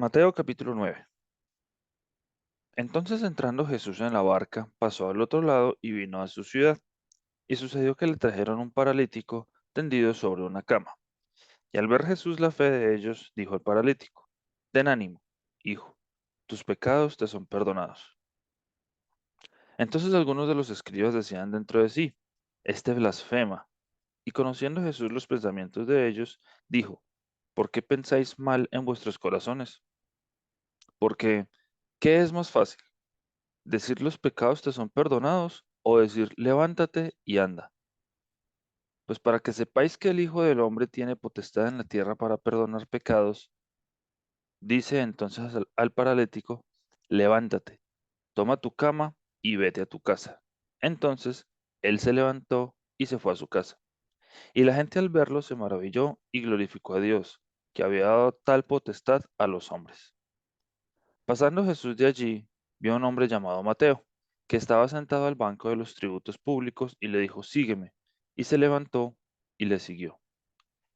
Mateo capítulo 9. Entonces entrando Jesús en la barca, pasó al otro lado y vino a su ciudad. Y sucedió que le trajeron un paralítico tendido sobre una cama. Y al ver Jesús la fe de ellos, dijo al paralítico: Ten ánimo, hijo, tus pecados te son perdonados. Entonces algunos de los escribas decían dentro de sí: Este blasfema. Y conociendo Jesús los pensamientos de ellos, dijo: ¿Por qué pensáis mal en vuestros corazones? Porque, ¿qué es más fácil? ¿Decir los pecados te son perdonados o decir levántate y anda? Pues para que sepáis que el Hijo del Hombre tiene potestad en la tierra para perdonar pecados, dice entonces al paralítico: levántate, toma tu cama y vete a tu casa. Entonces él se levantó y se fue a su casa. Y la gente al verlo se maravilló y glorificó a Dios, que había dado tal potestad a los hombres. Pasando Jesús de allí, vio a un hombre llamado Mateo, que estaba sentado al banco de los tributos públicos, y le dijo: Sígueme. Y se levantó y le siguió.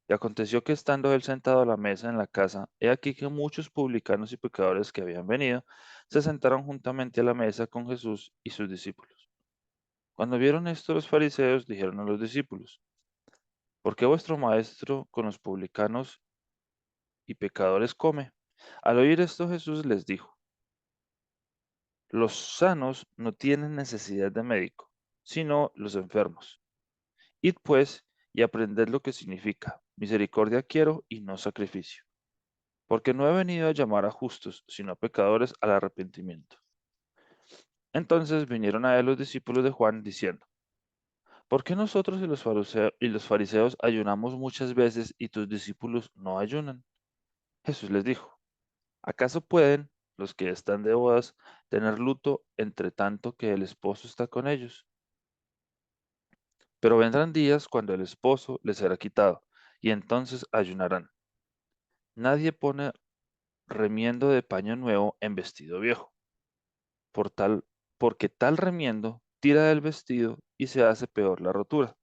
Y aconteció que estando él sentado a la mesa en la casa, he aquí que muchos publicanos y pecadores que habían venido se sentaron juntamente a la mesa con Jesús y sus discípulos. Cuando vieron esto, los fariseos dijeron a los discípulos: ¿Por qué vuestro maestro con los publicanos y pecadores come? Al oír esto, Jesús les dijo: Los sanos no tienen necesidad de médico, sino los enfermos. Id pues y aprended lo que significa: misericordia quiero y no sacrificio, porque no he venido a llamar a justos, sino a pecadores al arrepentimiento. Entonces vinieron a él los discípulos de Juan diciendo: ¿Por qué nosotros y los fariseos ayunamos muchas veces y tus discípulos no ayunan? Jesús les dijo: ¿Acaso pueden los que están de bodas tener luto entre tanto que el esposo está con ellos? Pero vendrán días cuando el esposo les será quitado, y entonces ayunarán. Nadie pone remiendo de paño nuevo en vestido viejo, por tal, porque tal remiendo tira del vestido y se hace peor la rotura.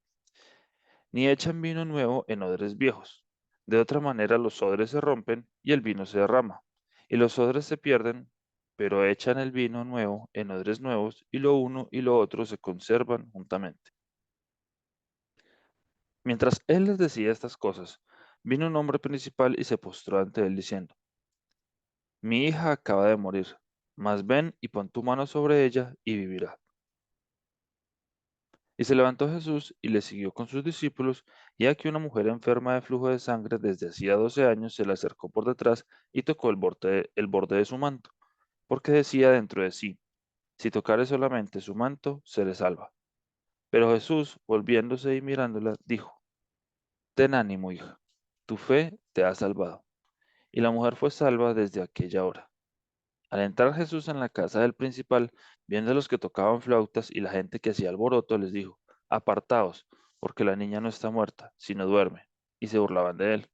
Ni echan vino nuevo en odres viejos. De otra manera los odres se rompen y el vino se derrama, y los odres se pierden, pero echan el vino nuevo en odres nuevos, y lo uno y lo otro se conservan juntamente. Mientras él les decía estas cosas, vino un hombre principal y se postró ante él diciendo: Mi hija acaba de morir, mas ven y pon tu mano sobre ella y vivirá. Y se levantó Jesús y le siguió con sus discípulos, y aquí una mujer enferma de flujo de sangre desde hacía 12 años se le acercó por detrás y tocó el borde de su manto, porque decía dentro de sí: Si tocare solamente su manto, seré salva. Pero Jesús, volviéndose y mirándola, dijo: Ten ánimo, hija, tu fe te ha salvado. Y la mujer fue salva desde aquella hora. Al entrar Jesús en la casa del principal, viendo a los que tocaban flautas y la gente que hacía alboroto, les dijo: Apartaos, porque la niña no está muerta, sino duerme. Y se burlaban de él.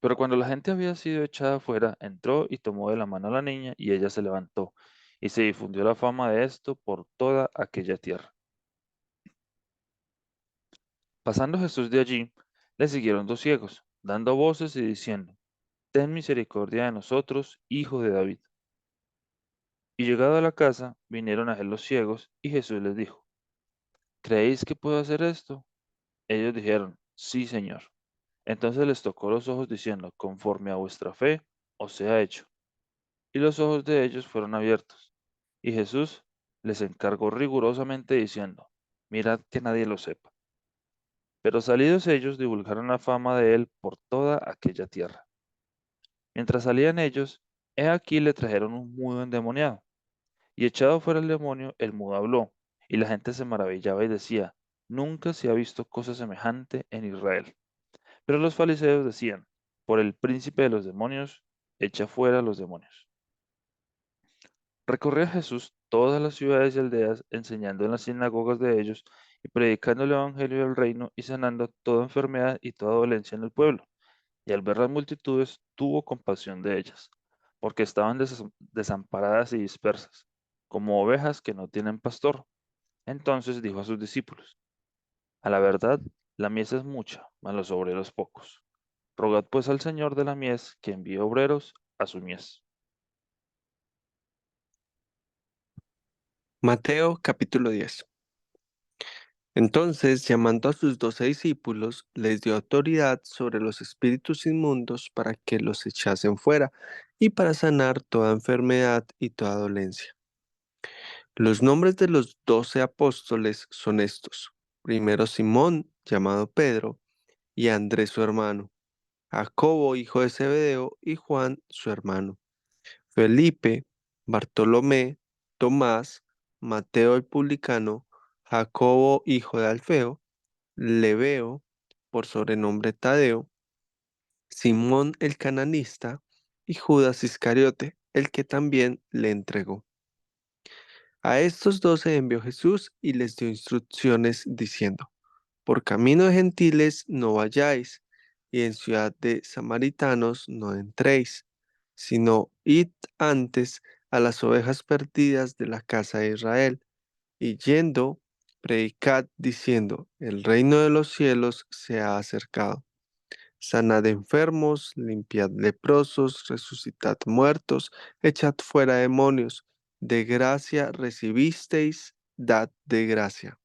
Pero cuando la gente había sido echada afuera, entró y tomó de la mano a la niña, y ella se levantó, y se difundió la fama de esto por toda aquella tierra. Pasando Jesús de allí, le siguieron dos ciegos, dando voces y diciendo: Ten misericordia de nosotros, hijo de David. Y llegado a la casa, vinieron a él los ciegos, y Jesús les dijo: ¿Creéis que puedo hacer esto? Ellos dijeron: Sí, Señor. Entonces les tocó los ojos diciendo: Conforme a vuestra fe os sea hecho. Y los ojos de ellos fueron abiertos. Y Jesús les encargó rigurosamente diciendo: Mirad que nadie lo sepa. Pero salidos ellos divulgaron la fama de él por toda aquella tierra. Mientras salían ellos, he aquí le trajeron un mudo endemoniado. Y echado fuera el demonio, el mudo habló, y la gente se maravillaba y decía: Nunca se ha visto cosa semejante en Israel. Pero los fariseos decían: Por el príncipe de los demonios, echa fuera los demonios. Recorría Jesús todas las ciudades y aldeas, enseñando en las sinagogas de ellos y predicando el evangelio del reino y sanando toda enfermedad y toda dolencia en el pueblo. Y al ver las multitudes, tuvo compasión de ellas, porque estaban desamparadas y dispersas, como ovejas que no tienen pastor. Entonces dijo a sus discípulos: A la verdad, la mies es mucha, mas los obreros pocos. Rogad pues al Señor de la mies que envíe obreros a su mies. Mateo capítulo 10. Entonces, llamando a sus 12 discípulos, les dio autoridad sobre los espíritus inmundos para que los echasen fuera y para sanar toda enfermedad y toda dolencia. Los nombres de los 12 apóstoles son estos. Primero Simón, llamado Pedro, y Andrés su hermano, Jacobo, hijo de Zebedeo, y Juan su hermano, Felipe, Bartolomé, Tomás, Mateo el publicano, Jacobo, hijo de Alfeo, Lebeo, por sobrenombre Tadeo, Simón el cananista, y Judas Iscariote, el que también le entregó. A estos 12 envió Jesús y les dio instrucciones diciendo, por camino de gentiles no vayáis, y en ciudad de samaritanos no entréis, sino id antes a las ovejas perdidas de la casa de Israel, y yendo, predicad diciendo, el reino de los cielos se ha acercado. Sanad enfermos, limpiad leprosos, resucitad muertos, echad fuera demonios. De gracia recibisteis, dad de gracia.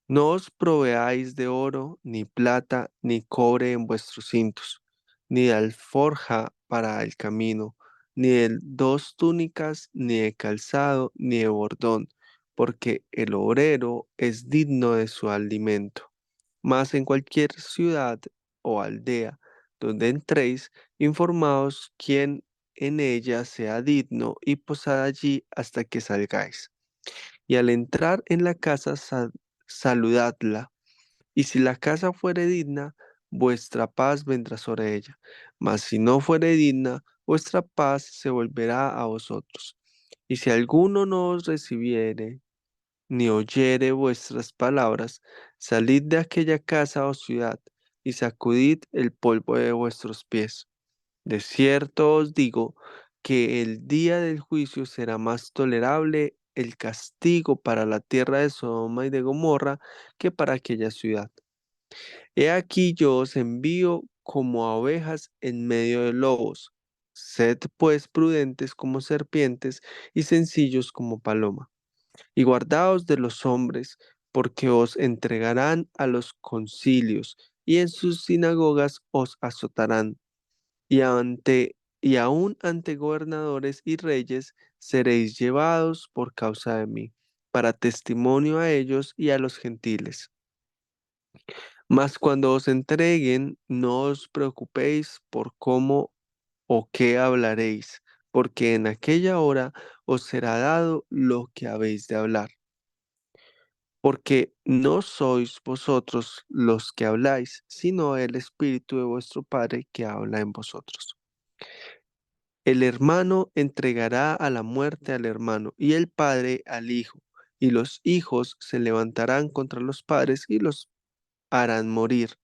No os proveáis de oro, ni plata, ni cobre en vuestros cintos, ni de alforja para el camino, ni de 2 túnicas, ni de calzado, ni de bordón, porque el obrero es digno de su alimento. Mas en cualquier ciudad o aldea donde entréis, informaos quién en ella sea digno y posad allí hasta que salgáis. Y al entrar en la casa, saludadla. Y si la casa fuere digna, vuestra paz vendrá sobre ella. Mas si no fuere digna, vuestra paz se volverá a vosotros. Y si alguno no os recibiere, ni oyere vuestras palabras, salid de aquella casa o ciudad, y sacudid el polvo de vuestros pies. De cierto os digo que el día del juicio será más tolerable el castigo para la tierra de Sodoma y de Gomorra que para aquella ciudad. He aquí yo os envío como a ovejas en medio de lobos. Sed pues prudentes como serpientes y sencillos como paloma. Y guardaos de los hombres, porque os entregarán a los concilios, y en sus sinagogas os azotarán y aun ante gobernadores y reyes seréis llevados por causa de mí, para testimonio a ellos y a los gentiles. Mas cuando os entreguen, no os preocupéis por cómo o qué hablaréis, porque en aquella hora os será dado lo que habéis de hablar. Porque no sois vosotros los que habláis, sino el Espíritu de vuestro Padre que habla en vosotros. El hermano entregará a la muerte al hermano y el padre al hijo, y los hijos se levantarán contra los padres y los harán morir,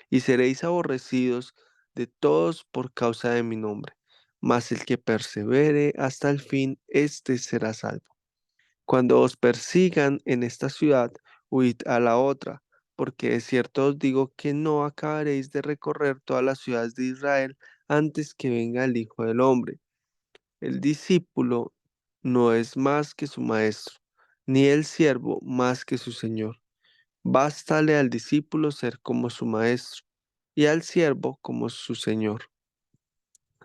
y seréis aborrecidos de todos por causa de mi nombre. Mas el que persevere hasta el fin, éste será salvo. Cuando os persigan en esta ciudad, huid a la otra, porque de cierto os digo que no acabaréis de recorrer todas las ciudades de Israel antes que venga el Hijo del Hombre. El discípulo no es más que su maestro, ni el siervo más que su señor. Bástale al discípulo ser como su maestro y al siervo como su señor.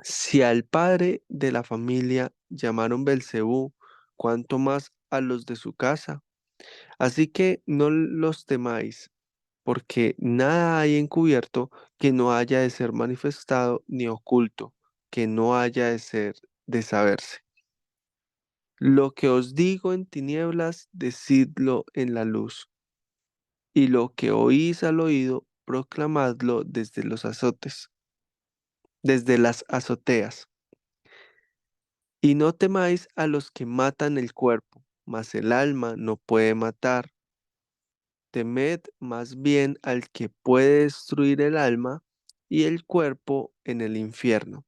Si al padre de la familia llamaron Belcebú, cuánto más a los de su casa. Así que no los temáis, porque nada hay encubierto que no haya de ser manifestado, ni oculto que no haya de ser de saberse. Lo que os digo en tinieblas, decidlo en la luz, y lo que oís al oído, proclamadlo desde los azotes, desde las azoteas. Y no temáis a los que matan el cuerpo, mas el alma no puede matar. Temed más bien al que puede destruir el alma y el cuerpo en el infierno.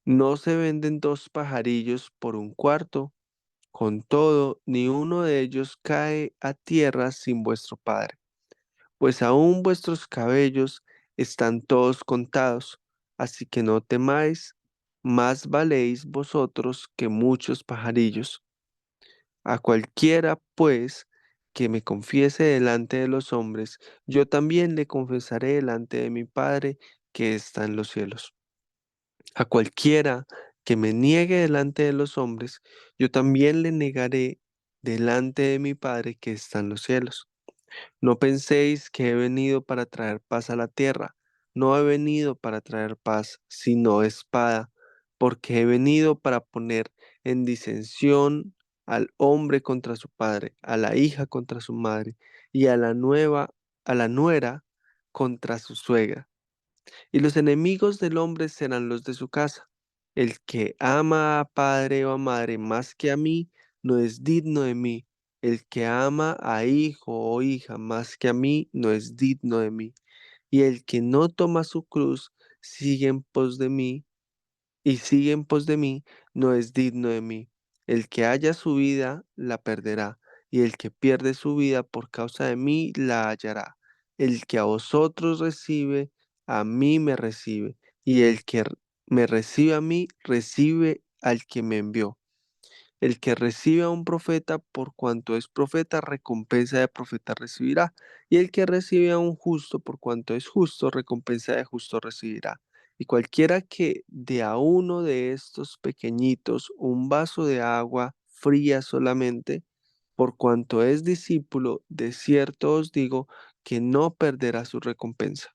No se venden 2 pajarillos por un cuarto. Con todo, ni uno de ellos cae a tierra sin vuestro Padre, pues aún vuestros cabellos están todos contados, así que no temáis, más valéis vosotros que muchos pajarillos. A cualquiera, pues, que me confiese delante de los hombres, yo también le confesaré delante de mi Padre que está en los cielos. A cualquiera que me niegue delante de los hombres, yo también le negaré delante de mi Padre que está en los cielos. No penséis que he venido para traer paz a la tierra. No he venido para traer paz, sino espada, porque he venido para poner en disensión al hombre contra su padre, a la hija contra su madre, y a la nuera contra su suegra. Y los enemigos del hombre serán los de su casa. El que ama a padre o a madre más que a mí, no es digno de mí. El que ama a hijo o hija más que a mí, no es digno de mí. Y el que no toma su cruz, sigue en pos de mí, y sigue en pos de mí, no es digno de mí. El que haya su vida, la perderá, y el que pierde su vida por causa de mí, la hallará. El que a vosotros recibe, a mí me recibe, y el que me recibe a mí, recibe al que me envió. El que recibe a un profeta por cuanto es profeta, recompensa de profeta recibirá. Y el que recibe a un justo por cuanto es justo, recompensa de justo recibirá. Y cualquiera que de a uno de estos pequeñitos un vaso de agua fría solamente, por cuanto es discípulo, de cierto os digo que no perderá su recompensa.